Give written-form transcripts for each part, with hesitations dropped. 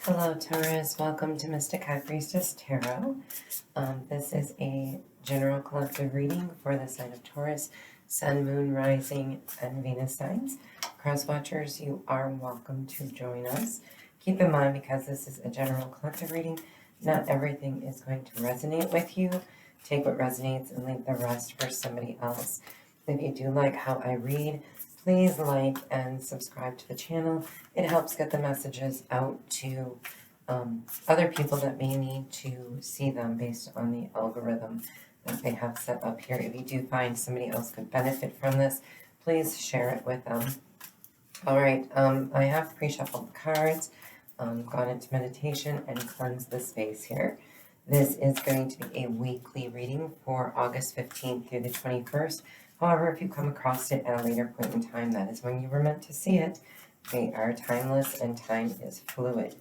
Hello, Taurus. Welcome to Mystic High Priestess Tarot. This is a general collective reading for the sign of Taurus, Sun, Moon, Rising, and Venus signs. Cross watchers, you are welcome to join us. Keep in mind, because this is a general collective reading, not everything is going to resonate with you. Take what resonates and leave the rest for somebody else. If you do like how I read, please like and subscribe to the channel. It helps get the messages out to other people that may need to see them based on the algorithm that they have set up here. If you do find somebody else could benefit from this, please share it with them. All right, I have pre-shuffled the cards, gone into meditation, and cleansed the space here. This is going to be a weekly reading for August 15th through the 21st. However, if you come across it at a later point in time, that is when you were meant to see it. They are timeless and time is fluid.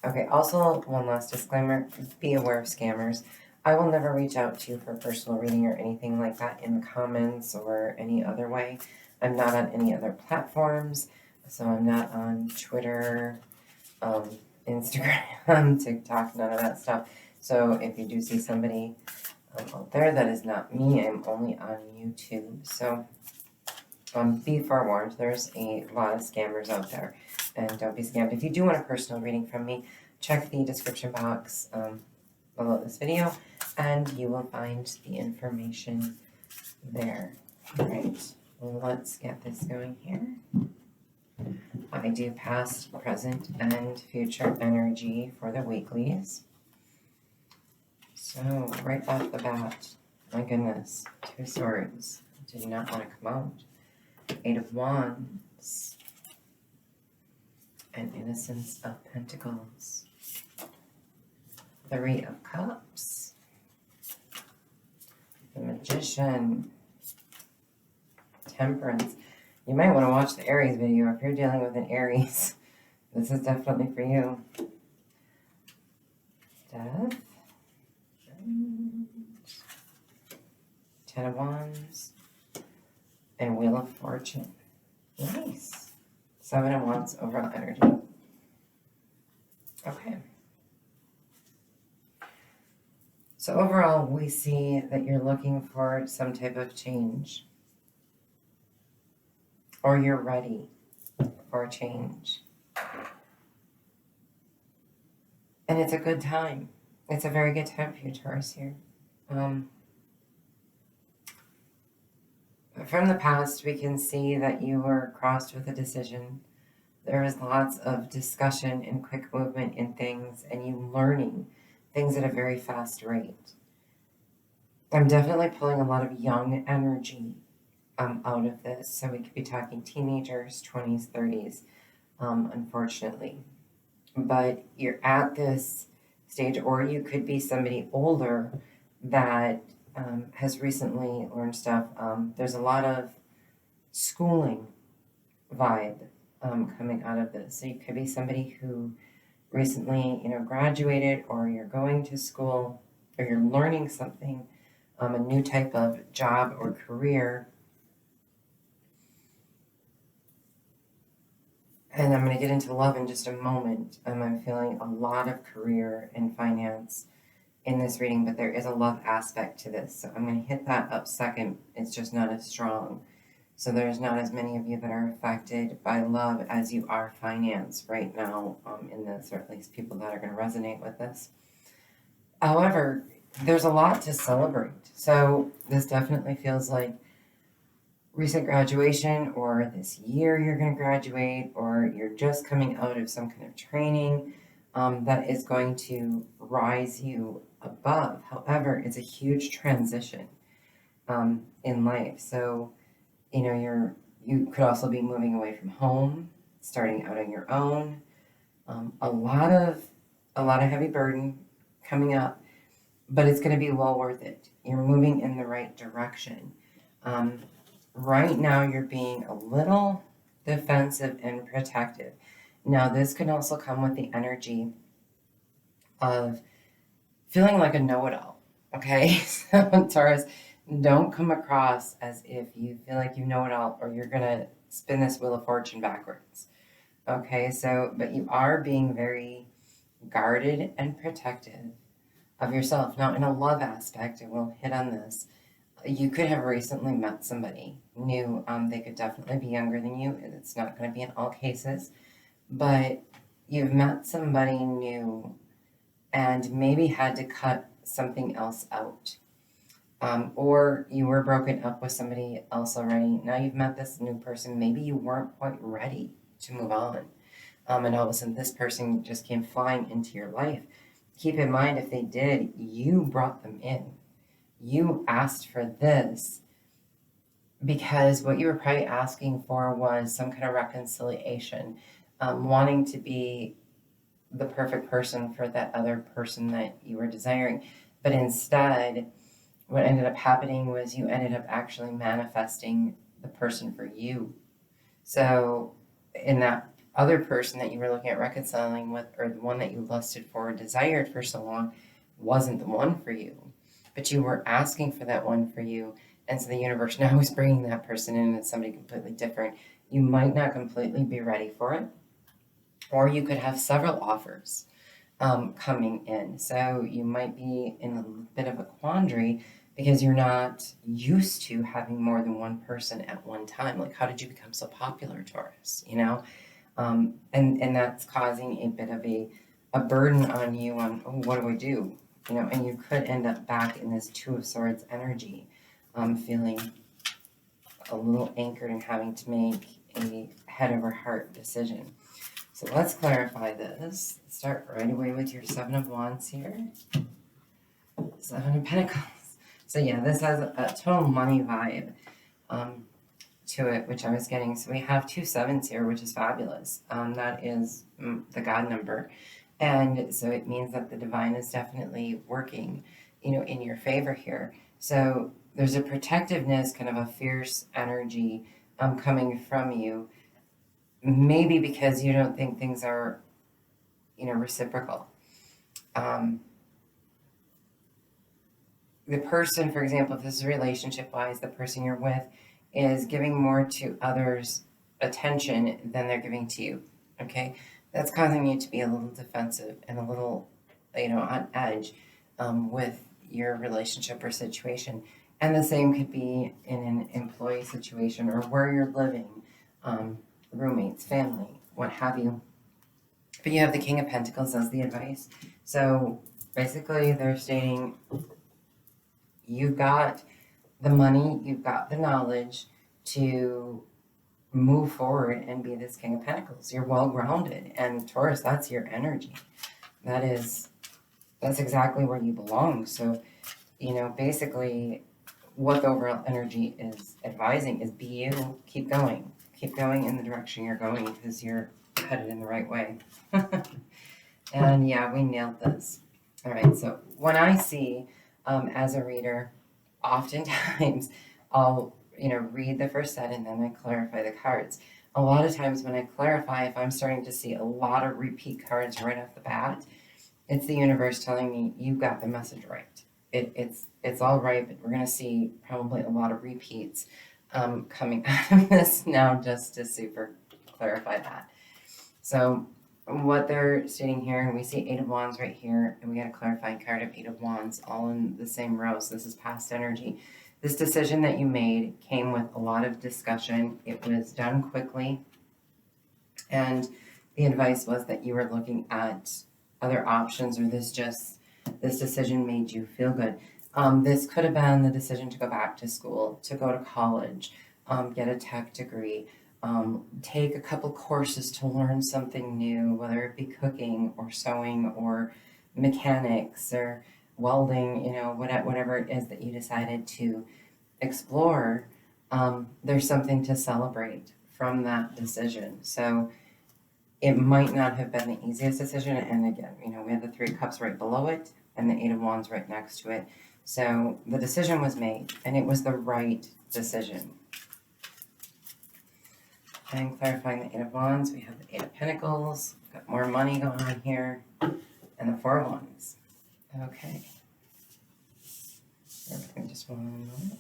Okay, also one last disclaimer, be aware of scammers. I will never reach out to you for a personal reading or anything like that in the comments or any other way. I'm not on any other platforms, so I'm not on Twitter, Instagram, TikTok, none of that stuff. So if you do see somebody out there, that is not me. I'm only on YouTube. So be forewarned, there's a lot of scammers out there, and don't be scammed. If you do want a personal reading from me, check the description box below this video, and you will find the information there. All right, let's get this going here. I do past, present, and future energy for the weeklies. So, right off the bat, my goodness, 2 swords. Did not want to come out. 8 of Wands. And Innocence of Pentacles. 3 of Cups. The Magician. Temperance. You might want to watch the Aries video if you're dealing with an Aries. This is definitely for you. Death. 10 of Wands. And Wheel of Fortune. Nice. 7 of Wands overall energy. Okay. So overall, we see that you're looking for some type of change. Or you're ready for a change. And it's a good time. It's a very good time for you, Taurus, here. From the past, we can see that you were crossed with a decision. There was lots of discussion and quick movement in things, and you learning things at a very fast rate. I'm definitely pulling a lot of young energy out of this. So we could be talking teenagers, 20s, 30s, unfortunately. But you're at this stage, or you could be somebody older that has recently learned stuff. There's a lot of schooling vibe coming out of this. So you could be somebody who recently, graduated, or you're going to school, or you're learning something, a new type of job or career. And I'm going to get into love in just a moment. I'm feeling a lot of career and finance in this reading, but there is a love aspect to this. So I'm going to hit that up second. It's just not as strong. So there's not as many of you that are affected by love as you are finance right now in this, or at least people that are going to resonate with this. However, there's a lot to celebrate. So this definitely feels like recent graduation, or this year you're going to graduate, or you're just coming out of some kind of training that is going to rise you above. However, it's a huge transition in life. So, you could also be moving away from home, starting out on your own. A lot of heavy burden coming up, but it's going to be well worth it. You're moving in the right direction. Right now, you're being a little defensive and protective. Now, this can also come with the energy of feeling like a know-it-all, okay? So, Taurus, don't come across as if you feel like you know it all, or you're going to spin this Wheel of Fortune backwards, okay? So, but you are being very guarded and protective of yourself. Now, in a love aspect, I will hit on this. You could have recently met somebody new. They could definitely be younger than you. It's not going to be in all cases, but you've met somebody new and maybe had to cut something else out. Or you were broken up with somebody else already. Now you've met this new person. Maybe you weren't quite ready to move on. And all of a sudden this person just came flying into your life. Keep in mind, if they did, you brought them in. You asked for this because what you were probably asking for was some kind of reconciliation, wanting to be the perfect person for that other person that you were desiring. But instead, what ended up happening was you ended up actually manifesting the person for you. So in that other person that you were looking at reconciling with, or the one that you lusted for or desired for so long, wasn't the one for you. But you were asking for that one for you. And so the universe now is bringing that person in as somebody completely different. You might not completely be ready for it. Or you could have several offers coming in. So you might be in a bit of a quandary because you're not used to having more than one person at one time. Like, how did you become so popular, Taurus? You know? And that's causing a bit of a burden on you on, oh, what do I do? You know, and you could end up back in this Two of Swords energy, feeling a little anchored and having to make a head over heart decision. So let's clarify this. Start right away with your Seven of Wands here. Seven of Pentacles. So yeah, this has a total money vibe to it, which I was getting. So we have 2 sevens here, which is fabulous. That is the God number. And so it means that the divine is definitely working, you know, in your favor here. So there's a protectiveness, kind of a fierce energy coming from you. Maybe because you don't think things are, you know, reciprocal. The person, for example, if this is relationship-wise, the person you're with is giving more to others' attention than they're giving to you, okay? That's causing you to be a little defensive and a little, you know, on edge with your relationship or situation. And the same could be in an employee situation or where you're living, roommates, family, what have you. But you have the King of Pentacles as the advice. So basically they're stating you've got the money, you've got the knowledge to move forward and be this King of Pentacles. You're well-grounded, and Taurus, that's your energy. That's exactly where you belong. So, you know, basically what the overall energy is advising is be you, keep going in the direction you're going because you're headed in the right way. And yeah, we nailed this. All right, so when I see as a reader, oftentimes I'll, you know, read the first set and then I clarify the cards. A lot of times when I clarify, if I'm starting to see a lot of repeat cards right off the bat, it's the universe telling me you got the message right. It's all right, but we're going to see probably a lot of repeats coming out of this now, just to super clarify that. So what they're stating here, and we see 8 of Wands right here, and we got a clarifying card of 8 of Wands all in the same row. So this is past energy. This decision that you made came with a lot of discussion. It was done quickly, and the advice was that you were looking at other options, or this decision made you feel good. This could have been the decision to go back to school, to go to college, get a tech degree, take a couple courses to learn something new, whether it be cooking or sewing or mechanics or welding, you know, whatever it is that you decided to explore. There's something to celebrate from that decision. So it might not have been the easiest decision. And again, you know, we have the 3 cups right below it and the 8 of Wands right next to it. So the decision was made and it was the right decision. And clarifying the 8 of Wands, we have the 8 of Pentacles, got more money going on here, and the 4 of Wands. Okay. Everything just 1 moment.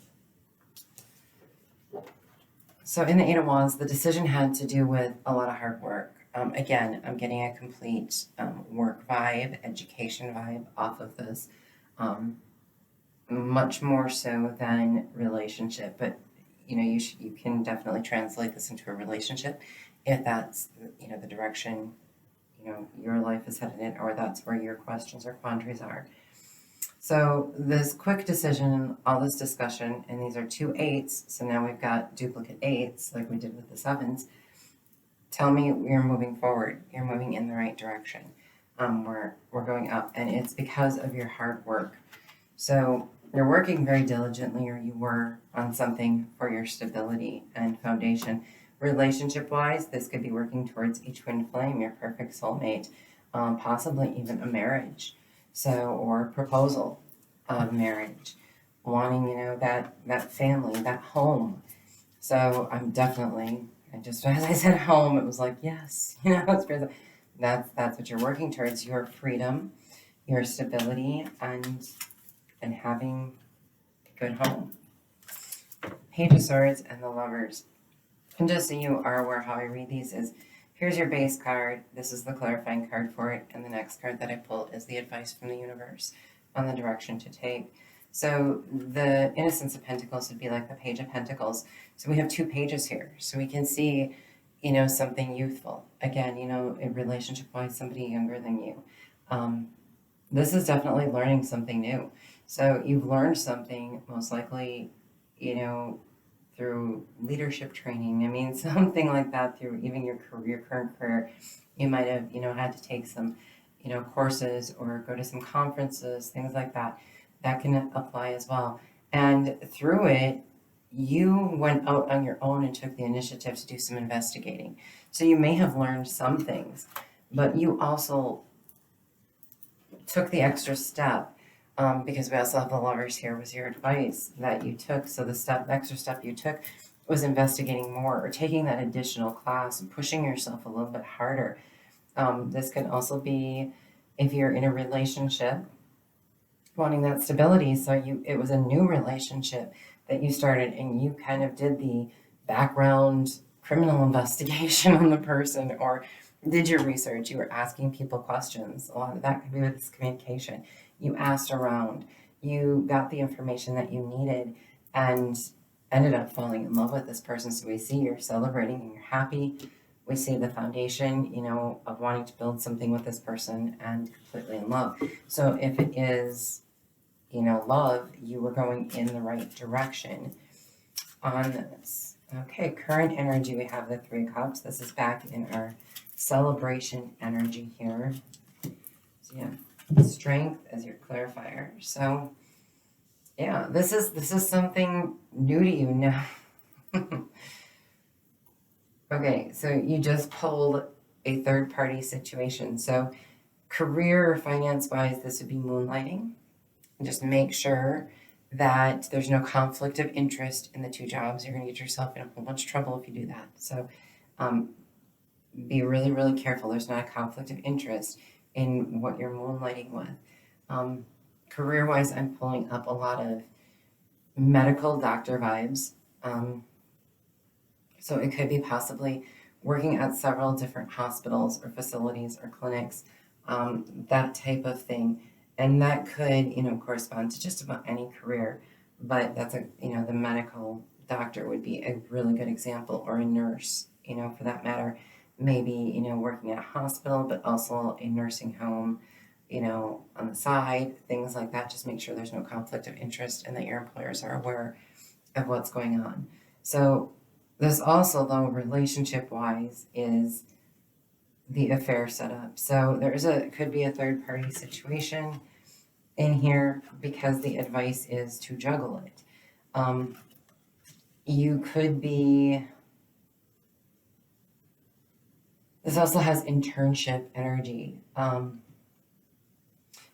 So in the 8 of Wands, the decision had to do with a lot of hard work. Again, I'm getting a complete work vibe, education vibe off of this, much more so than relationship. But you can definitely translate this into a relationship if that's the direction your life is headed in, or that's where your questions or quandaries are. So this quick decision, all this discussion, and these are 2 8s, so now we've got duplicate 8s like we did with the 7s. Tell me you're moving forward. You're moving in the right direction. We're going up, and it's because of your hard work. So you're working very diligently, or you were, on something for your stability and foundation. Relationship-wise, this could be working towards a twin flame, your perfect soulmate, possibly even a marriage. So, or proposal of marriage, wanting, that family, that home. So I'm definitely, as I said home, it was like, yes, that's what you're working towards, your freedom, your stability, and having a good home. Page of Swords and the Lovers. And just so you are aware how I read these is, here's your base card, this is the clarifying card for it, and the next card that I pull is the advice from the universe on the direction to take. So the Innocence of Pentacles would be like the Page of Pentacles. So we have 2 pages here. So we can see, something youthful. Again, in relationship-wise, somebody younger than you. This is definitely learning something new. So you've learned something, most likely, through leadership training. I mean, something like that, through even your current career. You might have, had to take some, courses or go to some conferences, things like that. That can apply as well. And through it, you went out on your own and took the initiative to do some investigating. So you may have learned some things, but you also took the extra step. Because we also have the Lovers here, was your advice that you took. So the extra step you took was investigating more, or taking that additional class and pushing yourself a little bit harder. This can also be if you're in a relationship, wanting that stability. So it was a new relationship that you started, and you kind of did the background criminal investigation on the person, or did your research. You were asking people questions. A lot of that could be with this communication. You asked around, you got the information that you needed, and ended up falling in love with this person. So we see you're celebrating and you're happy. We see the foundation, of wanting to build something with this person, and completely in love. So if it is, love, you were going in the right direction on this. Okay, current energy, we have the 3 Cups. This is back in our celebration energy here. So yeah. Strength as your clarifier. So yeah, this is something new to you now. Okay, so you just pulled a third-party situation. So career or finance-wise, this would be moonlighting. Just make sure that there's no conflict of interest in the 2 jobs. You're going to get yourself in a whole bunch of trouble if you do that. So be really, really careful. There's not a conflict of interest in what you're moonlighting with. Career-wise, I'm pulling up a lot of medical doctor vibes. So it could be possibly working at several different hospitals or facilities or clinics, that type of thing. And that could, correspond to just about any career. But that's the medical doctor would be a really good example, or a nurse, for that matter. Maybe, working at a hospital, but also a nursing home, on the side, things like that. Just make sure there's no conflict of interest and that your employers are aware of what's going on. So this also, though, relationship-wise, is the affair setup. So could be a third-party situation in here, because the advice is to juggle it. You could be... This also has internship energy.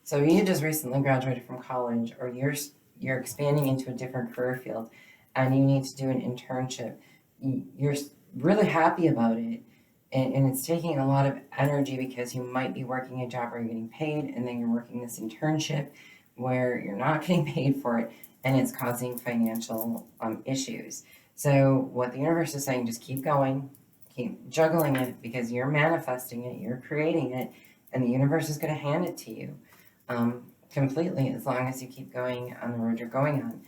So you just recently graduated from college, or you're expanding into a different career field, and you need to do an internship. You're really happy about it, and it's taking a lot of energy, because you might be working a job where you're getting paid, and then you're working this internship where you're not getting paid for it, and it's causing financial issues. So what the universe is saying, just keep going. Keep juggling it, because you're manifesting it, you're creating it, and the universe is going to hand it to you completely, as long as you keep going on the road you're going on.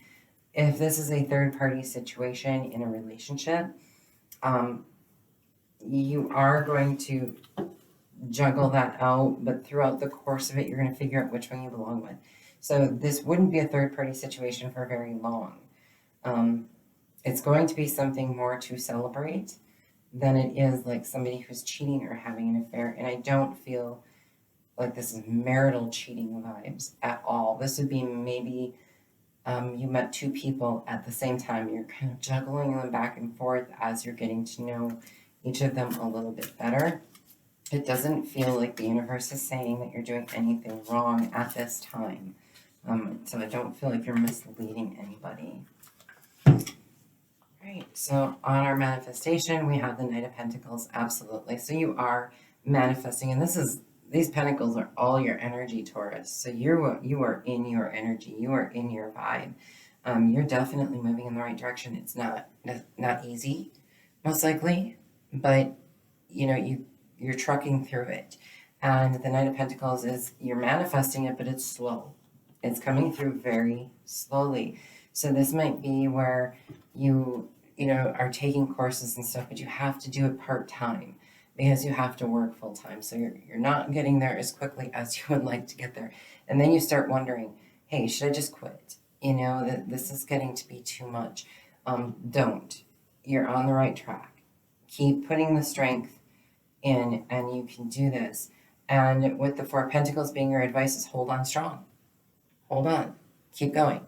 If this is a third-party situation in a relationship, you are going to juggle that out, but throughout the course of it, you're going to figure out which one you belong with. So this wouldn't be a third-party situation for very long. It's going to be something more to celebrate than it is like somebody who's cheating or having an affair. And I don't feel like this is marital cheating vibes at all. This would be maybe you met two people at the same time. You're kind of juggling them back and forth as you're getting to know each of them a little bit better. It doesn't feel like the universe is saying that you're doing anything wrong at this time. So I don't feel like you're misleading anybody. Right, so on our manifestation, we have the Knight of Pentacles, absolutely. So you are manifesting, and these pentacles are all your energy, Taurus. So you are in your energy, you are in your vibe. You're definitely moving in the right direction. It's not easy, most likely, but you know, you're trucking through it. And the Knight of Pentacles is, you're manifesting it, but it's slow. It's coming through very slowly. So this might be where you are taking courses and stuff, but you have to do it part-time because you have to work full-time. So you're not getting there as quickly as you would like to get there. And then you start wondering, hey, should I just quit? That this is getting to be too much. Don't. You're on the right track. Keep putting the strength in, and you can do this. And with the Four of Pentacles being your advice is hold on strong. Hold on. Keep going.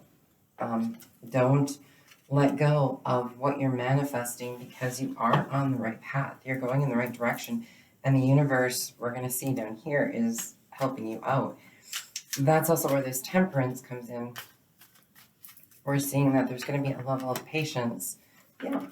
Don't let go of what you're manifesting, because you are on the right path. You're going in the right direction. And the universe, we're going to see down here, is helping you out. That's also where this Temperance comes in. We're seeing that there's going to be a level of patience. Yeah.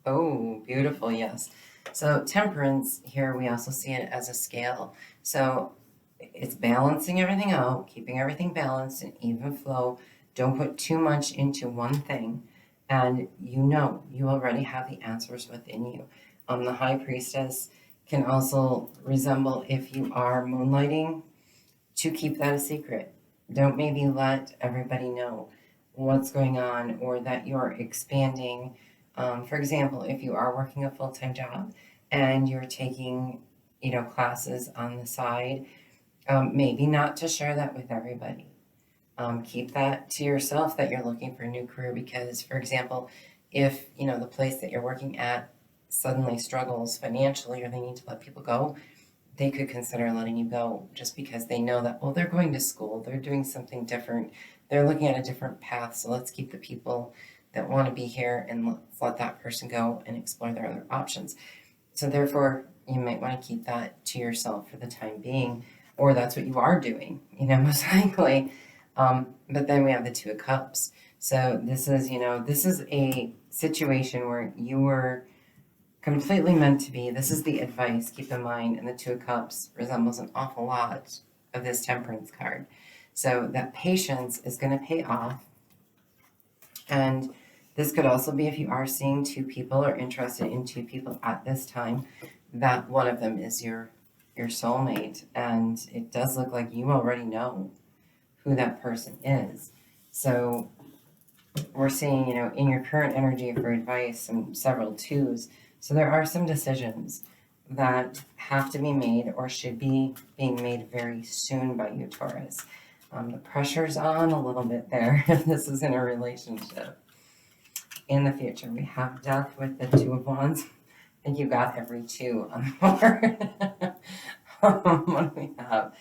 Oh, beautiful. Yes. So Temperance here, we also see it as a scale. So it's balancing everything out, keeping everything balanced and even flow. Don't put too much into one thing. And you already have the answers within you. The High Priestess can also resemble, if you are moonlighting, to keep that a secret. Don't maybe let everybody know what's going on or that you're expanding. For example, if you are working a full-time job and you're taking, classes on the side, maybe not to share that with everybody. Keep that to yourself that you're looking for a new career, because, for example, if, the place that you're working at suddenly struggles financially or they need to let people go, they could consider letting you go just because they know that, well, they're going to school, they're doing something different, they're looking at a different path, so let's keep the people that want to be here and let's let that person go and explore their other options. So therefore, you might want to keep that to yourself for the time being, or that's what you are doing, most likely. But then we have the Two of Cups. So this is a situation where you were completely meant to be. This is the advice, keep in mind, and the Two of Cups resembles an awful lot of this Temperance card. So that patience is going to pay off. And this could also be if you are seeing two people or interested in two people at this time, that one of them is your soulmate. And it does look like you already know who that person is. So we're seeing, in your current energy for advice, and several twos. So there are some decisions that have to be made or should be being made very soon by you, Taurus. The pressure's on a little bit there if this is in a relationship. In the future, we have Death with the Two of Wands. I think you got every two on the board. What do we have?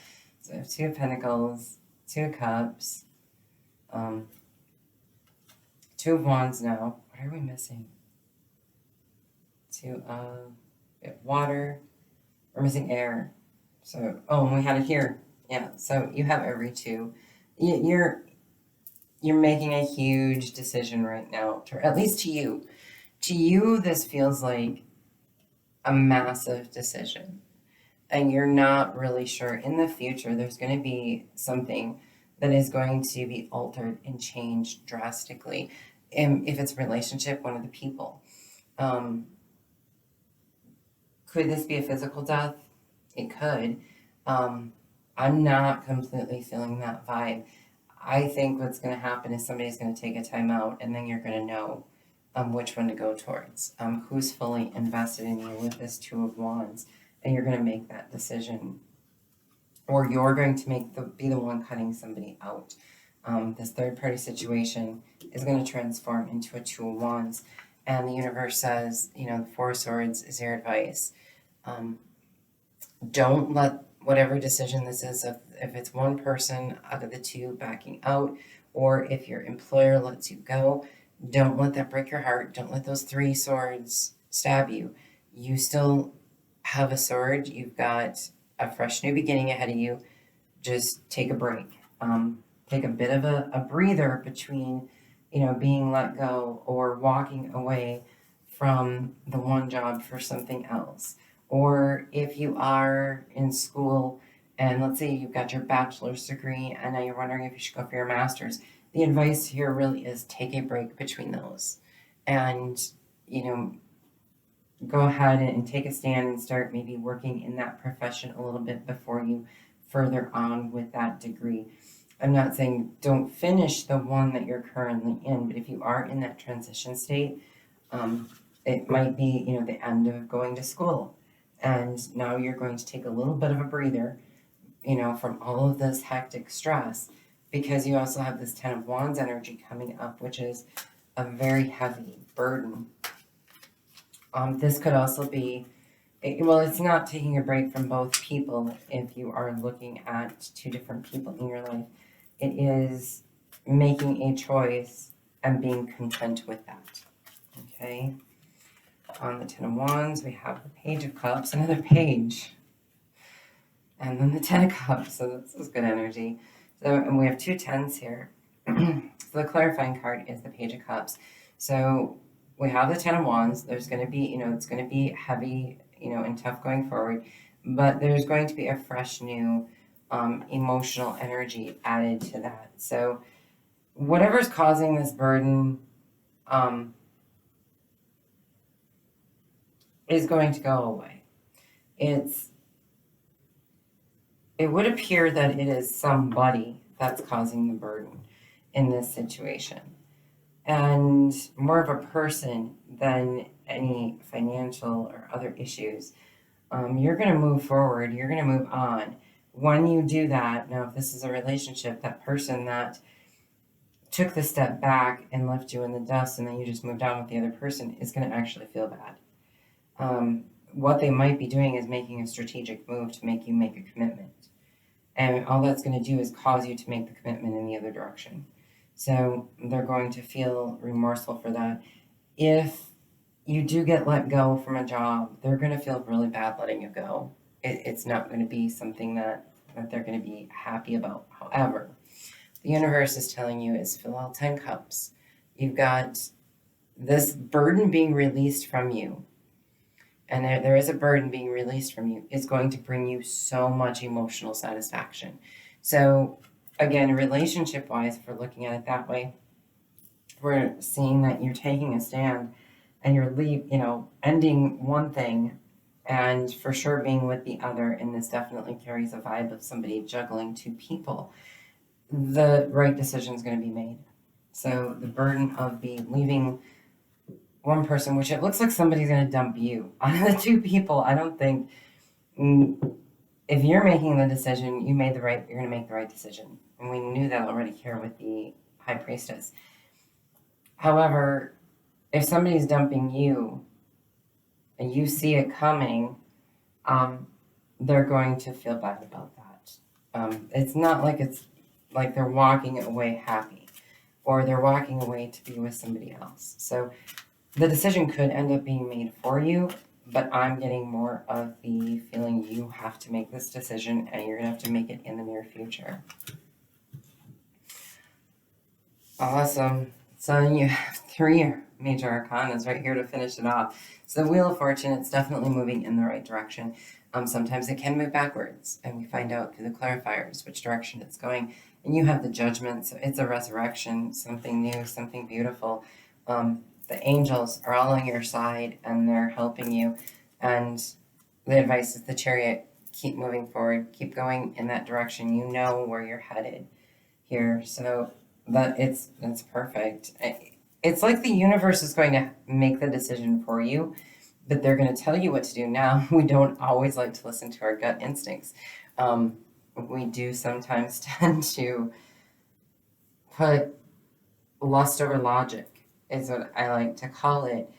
So we have Two of Pentacles, Two of Cups, Two of Wands now. What are we missing? We have water. We're missing air. So, and we had it here. Yeah, so you have every two. You're making a huge decision right now, at least to you. To you, this feels like a massive decision. And you're not really sure. In the future, there's going to be something that is going to be altered and changed drastically. And if it's a relationship, one of the people. Could this be a physical death? It could. I'm not completely feeling that vibe. I think what's going to happen is somebody's going to take a time out, and then you're going to know which one to go towards, who's fully invested in you with this Two of Wands, and you're going to make that decision, or you're going to be the one cutting somebody out. This third party situation is going to transform into a Two of Wands, and the universe says, the Four of Swords is your advice. Don't let whatever decision this is, if it's one person out of the two backing out, or if your employer lets you go, don't let that break your heart. Don't let those three swords stab you. You still have a sword. You've got a fresh new beginning ahead of you. Just take a break. Take a bit of a breather between, being let go or walking away from the one job for something else. Or if you are in school and let's say you've got your bachelor's degree and now you're wondering if you should go for your master's, the advice here really is take a break between those and, go ahead and take a stand and start maybe working in that profession a little bit before you further on with that degree. I'm not saying don't finish the one that you're currently in, but if you are in that transition state, it might be, the end of going to school. And now you're going to take a little bit of a breather, from all of this hectic stress, because you also have this Ten of Wands energy coming up, which is a very heavy burden. This could also be, it's not taking a break from both people if you are looking at two different people in your life. It is making a choice and being content with that, okay? On the Ten of Wands, we have the Page of Cups, another page, and then the Ten of Cups, so this is good energy. So, and we have two tens here. So the clarifying card is the Page of Cups. So we have the Ten of Wands. There's going to be, it's going to be heavy, and tough going forward, but there's going to be a fresh new emotional energy added to that. So whatever's causing this burden is going to go away. It would appear that it is somebody that's causing the burden in this situation, and more of a person than any financial or other issues. You're going to move forward. You're going to move on. When you do that, now if this is a relationship, that person that took the step back and left you in the dust and then you just moved on with the other person is going to actually feel bad. What they might be doing is making a strategic move to make you make a commitment. And all that's going to do is cause you to make the commitment in the other direction. So they're going to feel remorseful for that. If you do get let go from a job, they're going to feel really bad letting you go. It's not going to be something that they're going to be happy about. However, the universe is telling you is fill all 10 cups. You've got this burden being released from you. And there is a burden being released from you. It's going to bring you so much emotional satisfaction. So again, relationship-wise, if we're looking at it that way, we're seeing that you're taking a stand and you're ending one thing and for sure being with the other. And this definitely carries a vibe of somebody juggling two people. The right decision is going to be made. So the burden of leaving one person, which it looks like somebody's going to dump you. Out of the two people, I don't think, if you're making the decision, you're going to make the right decision. And we knew that already here with the High Priestess. However, if somebody's dumping you and you see it coming, they're going to feel bad about that. It's not like it's like they're walking away happy or they're walking away to be with somebody else. So the decision could end up being made for you, but I'm getting more of the feeling you have to make this decision and you're going to have to make it in the near future. Awesome. So you have 3 major arcanas right here to finish it off. So the Wheel of Fortune, it's definitely moving in the right direction. Sometimes it can move backwards, and we find out through the clarifiers which direction it's going. And you have the Judgment, so it's a resurrection, something new, something beautiful. The angels are all on your side, and they're helping you. And the advice is the Chariot, keep moving forward, keep going in that direction. You know where you're headed here. So that's perfect. It's like the universe is going to make the decision for you, but they're going to tell you what to do. Now, we don't always like to listen to our gut instincts. We do sometimes tend to put lust over logic, is what I like to call it.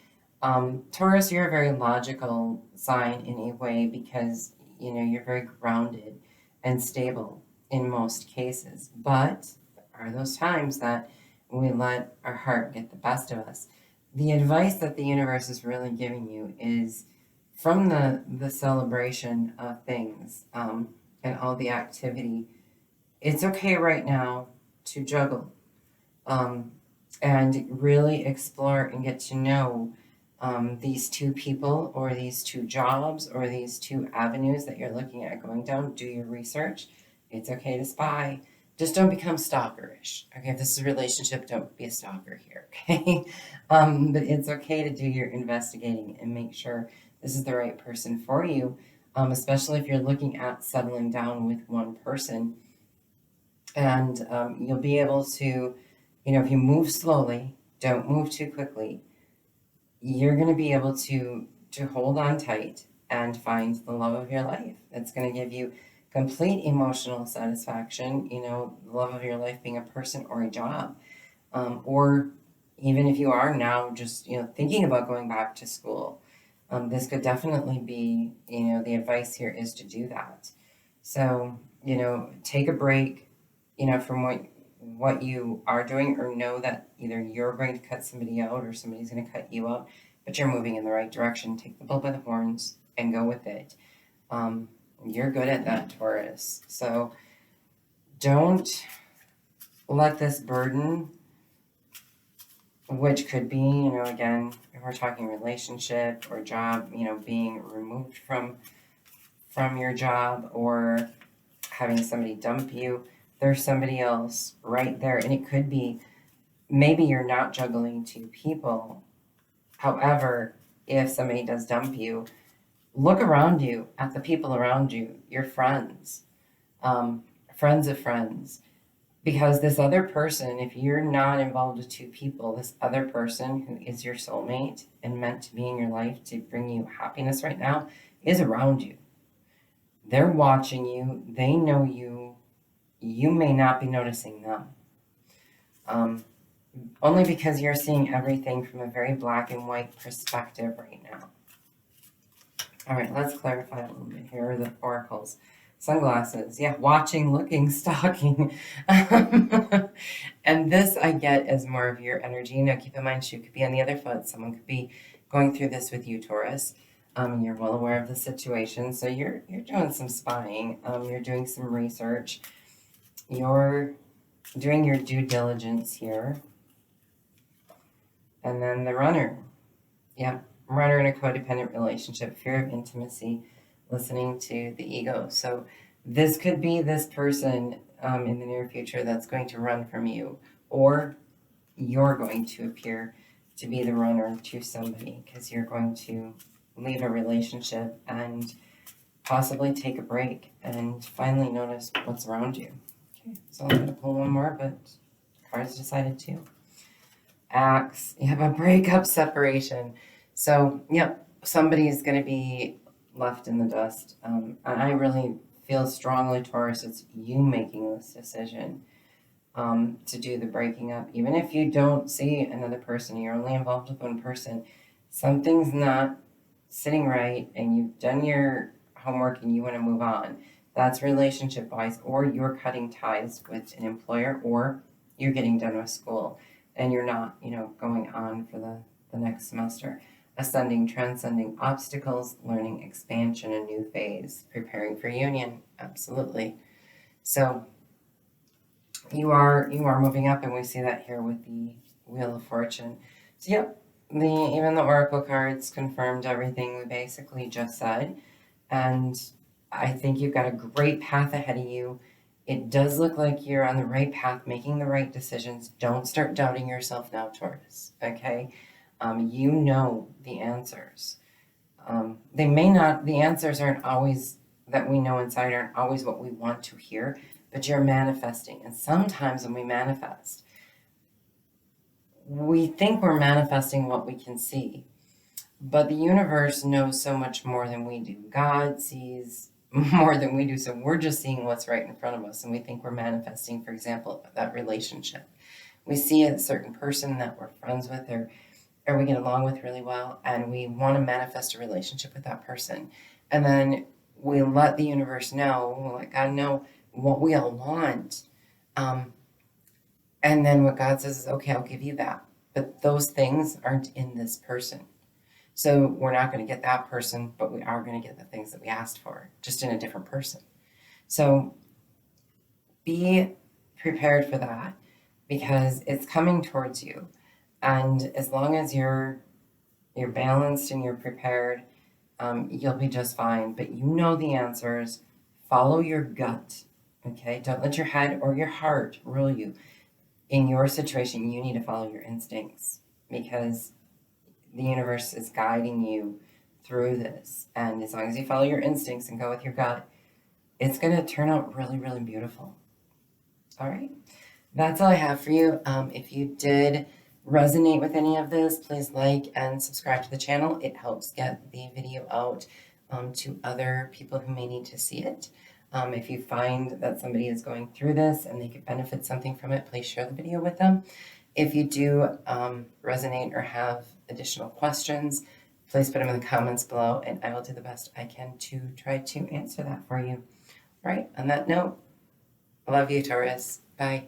Taurus, you're a very logical sign in a way because, you know, you're very grounded and stable in most cases. But there are those times that we let our heart get the best of us. The advice that the universe is really giving you is from the celebration of things, and all the activity. It's okay right now to juggle, um, and really explore and get to know these two people or these two jobs or these two avenues that you're looking at going down. Do your research. It's okay to spy. Just don't become stalkerish. Okay, if this is a relationship, don't be a stalker here. Okay, but it's okay to do your investigating and make sure this is the right person for you, especially if you're looking at settling down with one person. And you'll be able to, you know, if you move slowly, don't move too quickly, you're going to be able to hold on tight and find the love of your life. It's going to give you complete emotional satisfaction, you know, the love of your life being a person or a job. Or even if you are now just, you know, thinking about going back to school, this could definitely be, you know, the advice here is to do that. So, you know, take a break, you know, from what you are doing, or know that either you're going to cut somebody out or somebody's going to cut you out, but you're moving in the right direction. Take the bull by the horns and go with it. You're good at that, Taurus. So don't let this burden, which could be, you know, again, if we're talking relationship or job, you know, being removed from your job or having somebody dump you, there's somebody else right there. And it could be maybe you're not juggling two people. However, if somebody does dump you, look around you at the people around you, your friends, friends of friends, because this other person, if you're not involved with two people, this other person who is your soulmate and meant to be in your life to bring you happiness right now is around you. They're watching you. They know you. You may not be noticing them. Only because you're seeing everything from a very black and white perspective right now. All right, let's clarify a little bit. Here are the oracles. Sunglasses, yeah, watching, looking, stalking. And this I get as more of your energy. Now keep in mind, shoe could be on the other foot. Someone could be going through this with you, Taurus. You're well aware of the situation, so you're doing some spying. You're doing some research. You're doing your due diligence here. And then the runner. Yeah, runner in a codependent relationship, fear of intimacy, listening to the ego. So this could be this person in the near future that's going to run from you, or you're going to appear to be the runner to somebody because you're going to leave a relationship and possibly take a break and finally notice what's around you. Okay, so I'm going to pull one more, but cards decided to. Axe, you have a breakup, separation. So, yep, somebody's going to be left in the dust. And I really feel strongly, Taurus, it's you making this decision to do the breaking up. Even if you don't see another person, you're only involved with one person, something's not sitting right and you've done your homework and you want to move on. That's relationship-wise, or you're cutting ties with an employer, or you're getting done with school and you're not, you know, going on for the next semester. Ascending, transcending obstacles, learning expansion, a new phase, preparing for union. Absolutely. So you are moving up, and we see that here with the Wheel of Fortune. So yep, even the Oracle cards confirmed everything we basically just said. And I think you've got a great path ahead of you. It does look like you're on the right path, making the right decisions. Don't start doubting yourself now, Taurus, okay? You know the answers. The answers aren't always that we know inside aren't always what we want to hear, but you're manifesting. And sometimes when we manifest, we think we're manifesting what we can see, but the universe knows so much more than we do. God sees more than we do, so we're just seeing what's right in front of us, and we think we're manifesting, for example, that relationship. We see a certain person that we're friends with or we get along with really well, and we want to manifest a relationship with that person. And then we let the universe know, we let God know what we all want. And then what God says is, okay, I'll give you that. But those things aren't in this person. So we're not going to get that person, but we are going to get the things that we asked for, just in a different person. So be prepared for that, because it's coming towards you. And as long as you're balanced and you're prepared, you'll be just fine. But you know the answers. Follow your gut, okay? Don't let your head or your heart rule you. In your situation, you need to follow your instincts, because the universe is guiding you through this. And as long as you follow your instincts and go with your gut, it's going to turn out really, really beautiful. All right. That's all I have for you. If you did resonate with any of this, please like and subscribe to the channel. It helps get the video out to other people who may need to see it. If you find that somebody is going through this and they could benefit something from it, please share the video with them. If you do resonate or have additional questions, please put them in the comments below, and I will do the best I can to try to answer that for you. All right, on that note, I love you, Taurus. Bye.